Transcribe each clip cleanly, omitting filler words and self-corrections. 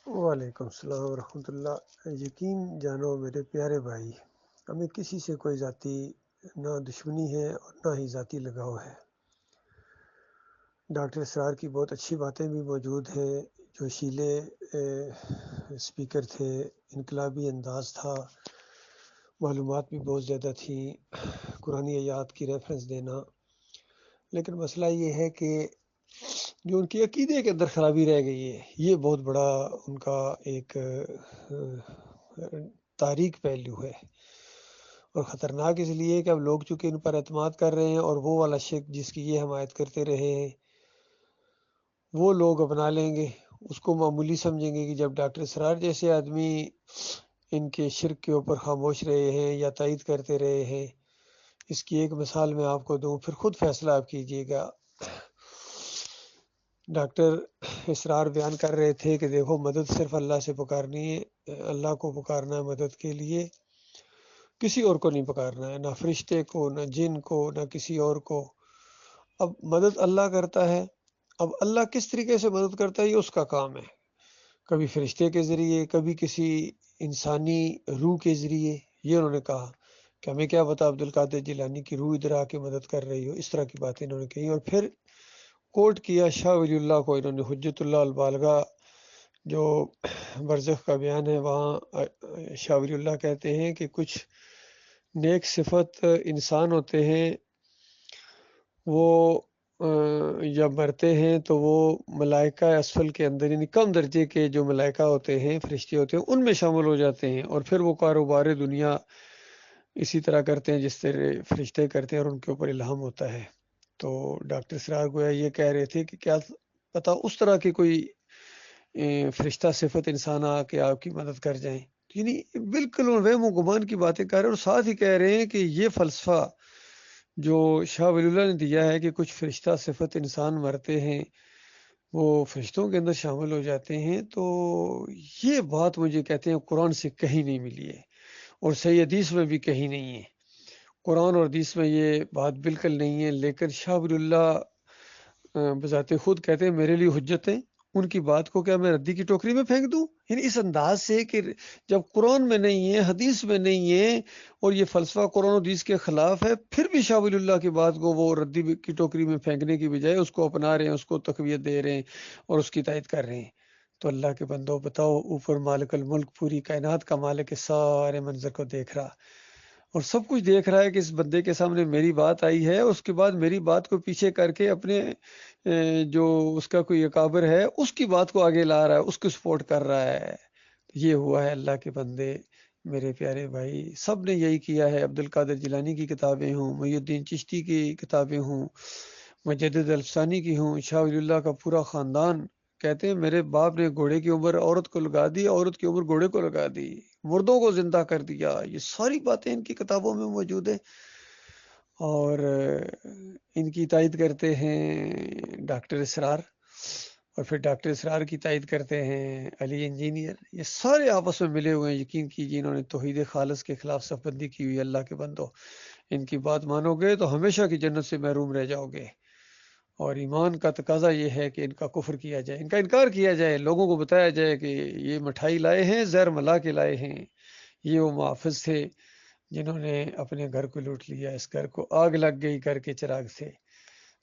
وعلیکم السلام ورحمۃ اللہ۔ یقین جانو میرے پیارے بھائی، ہمیں کسی سے کوئی ذاتی نہ دشمنی ہے اور نہ ہی ذاتی لگاؤ ہے۔ ڈاکٹر اسرار کی بہت اچھی باتیں بھی موجود ہیں، جو شیلے اسپیکر تھے، انقلابی انداز تھا، معلومات بھی بہت زیادہ تھیں، قرآن آیات کی ریفرنس دینا۔ لیکن مسئلہ یہ ہے کہ جو ان کے عقیدے کے اندر خرابی رہ گئی ہے، یہ بہت بڑا ان کا ایک تاریک پہلو ہے، اور خطرناک اس لیے کہ اب لوگ چونکہ ان پر اعتماد کر رہے ہیں، اور وہ والا شک جس کی یہ حمایت کرتے رہے ہیں وہ لوگ اپنا لیں گے، اس کو معمولی سمجھیں گے کہ جب ڈاکٹر اسرار جیسے آدمی ان کے شرک کے اوپر خاموش رہے ہیں یا تائید کرتے رہے ہیں۔ اس کی ایک مثال میں آپ کو دوں، پھر خود فیصلہ آپ کیجیے گا۔ ڈاکٹر اسرار بیان کر رہے تھے کہ دیکھو، مدد صرف اللہ سے پکارنی ہے، اللہ کو پکارنا ہے مدد کے لیے، کسی اور کو نہیں پکارنا ہے، نہ فرشتے کو، نہ جن کو، نہ کسی اور کو۔ اب مدد اللہ کرتا ہے، اب اللہ کس طریقے سے مدد کرتا ہے یہ اس کا کام ہے، کبھی فرشتے کے ذریعے، کبھی کسی انسانی روح کے ذریعے۔ یہ انہوں نے کہا کہ ہمیں کیا پتا عبد القادر جیلانی کی روح ادھر آ کے مدد کر رہی ہو، اس طرح کی باتیں انہوں نے کہی۔ اور پھر کوٹ کیا شاہ ولی اللہ کو، انہوں نے حجت اللہ البالغہ جو برزخ کا بیان ہے، وہاں شاہ ولی اللہ کہتے ہیں کہ کچھ نیک صفت انسان ہوتے ہیں، وہ جب مرتے ہیں تو وہ ملائکہ اسفل کے اندر، یعنی کم درجے کے جو ملائکہ ہوتے ہیں، فرشتے ہوتے ہیں، ان میں شامل ہو جاتے ہیں، اور پھر وہ کاروبار دنیا اسی طرح کرتے ہیں جس طرح فرشتے کرتے ہیں، اور ان کے اوپر الہام ہوتا ہے۔ تو ڈاکٹر اسرار گویا یہ کہہ رہے تھے کہ کیا پتہ اس طرح کی کوئی فرشتہ صفت انسان آ کے آپ کی مدد کر جائیں، یعنی بالکل وہم و گمان کی باتیں کر رہے ہیں، اور ساتھ ہی کہہ رہے ہیں کہ یہ فلسفہ جو شاہ ولی اللہ نے دیا ہے کہ کچھ فرشتہ صفت انسان مرتے ہیں وہ فرشتوں کے اندر شامل ہو جاتے ہیں، تو یہ بات مجھے کہتے ہیں قرآن سے کہیں نہیں ملی ہے، اور صحیح حدیث میں بھی کہیں نہیں ہے۔ قرآن اور حدیث میں یہ بات بالکل نہیں ہے، لیکن شاہ ولی اللہ بذات خود کہتے ہیں میرے لیے حجت ہیں، ان کی بات کو کیا میں ردی کی ٹوکری میں پھینک دوں؟ یعنی اس انداز سے کہ جب قرآن میں نہیں ہے، حدیث میں نہیں ہے، اور یہ فلسفہ قرآن و حدیث کے خلاف ہے، پھر بھی شاہ ولی اللہ کی بات کو وہ ردی کی ٹوکری میں پھینکنے کی بجائے اس کو اپنا رہے ہیں، اس کو تقویت دے رہے ہیں اور اس کی تائید کر رہے ہیں۔ تو اللہ کے بندو بتاؤ، اوپر مالک الملک پوری کائنات کا مالک ہے، سارے منظر کو دیکھ رہا اور سب کچھ دیکھ رہا ہے کہ اس بندے کے سامنے میری بات آئی ہے، اس کے بعد میری بات کو پیچھے کر کے اپنے جو اس کا کوئی اکابر ہے اس کی بات کو آگے لا رہا ہے، اس کو سپورٹ کر رہا ہے۔ یہ ہوا ہے اللہ کے بندے میرے پیارے بھائی، سب نے یہی کیا ہے۔ عبد القادر جیلانی کی کتابیں ہوں، محی الدین چشتی کی کتابیں ہوں، مجدد الفسانی کی ہوں، شاہ ولی اللہ کا پورا خاندان کہتے ہیں میرے باپ نے گھوڑے کی عمر عورت کو لگا دی، عورت کی عمر گھوڑے کو لگا دی، مردوں کو زندہ کر دیا۔ یہ ساری باتیں ان کی کتابوں میں موجود ہیں، اور ان کی تائید کرتے ہیں ڈاکٹر اسرار، اور پھر ڈاکٹر اسرار کی تائید کرتے ہیں علی انجینئر۔ یہ سارے آپس میں ملے ہوئے ہیں، یقین کیجیے انہوں نے توحید خالص کے خلاف صف بندی کی ہوئی۔ اللہ کے بندو، ان کی بات مانو گے تو ہمیشہ کی جنت سے محروم رہ جاؤ گے، اور ایمان کا تقاضا یہ ہے کہ ان کا کفر کیا جائے، ان کا انکار کیا جائے، لوگوں کو بتایا جائے کہ یہ مٹھائی لائے ہیں، زہر ملا کے لائے ہیں، یہ وہ محافظ تھے جنہوں نے اپنے گھر کو لوٹ لیا، اس گھر کو آگ لگ گئی گھر کے چراغ سے۔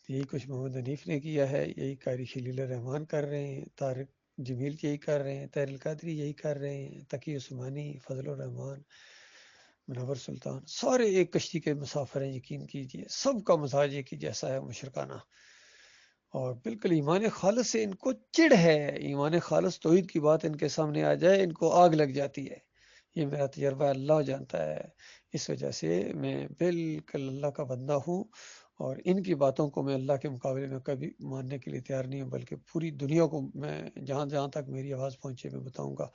یہی کچھ محمد حنیف نے کیا ہے، یہی قاری خلیل الرحمان کر رہے ہیں، طارق جمیل یہی کر رہے ہیں، طاہر القادری یہی کر رہے ہیں، تقی عثمانی، فضل الرحمان، منور سلطان، سارے ایک کشتی کے مسافر ہیں۔ یقین کیجئے سب کا مزاج ایک ہی جیسا ہے، مشرکانہ، اور بالکل ایمان خالص سے ان کو چڑ ہے۔ ایمان خالص توحید کی بات ان کے سامنے آ جائے ان کو آگ لگ جاتی ہے، یہ میرا تجربہ اللہ جانتا ہے۔ اس وجہ سے میں بالکل اللہ کا بندہ ہوں، اور ان کی باتوں کو میں اللہ کے مقابلے میں کبھی ماننے کے لیے تیار نہیں ہوں، بلکہ پوری دنیا کو میں جہاں جہاں تک میری آواز پہنچے میں بتاؤں گا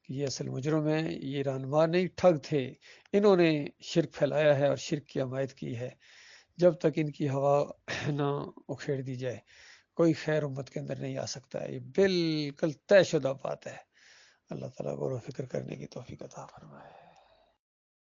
کہ یہ اصل مجرم ہے، یہ رہنما نہیں ٹھگ تھے، انہوں نے شرک پھیلایا ہے اور شرک کی حمایت کی ہے۔ جب تک ان کی ہوا نہ اکھیڑ دی جائے کوئی خیر امت کے اندر نہیں آ سکتا ہے، یہ بالکل طے شدہ بات ہے۔ اللہ تعالیٰ غور و فکر کرنے کی توفیق عطا فرمائے۔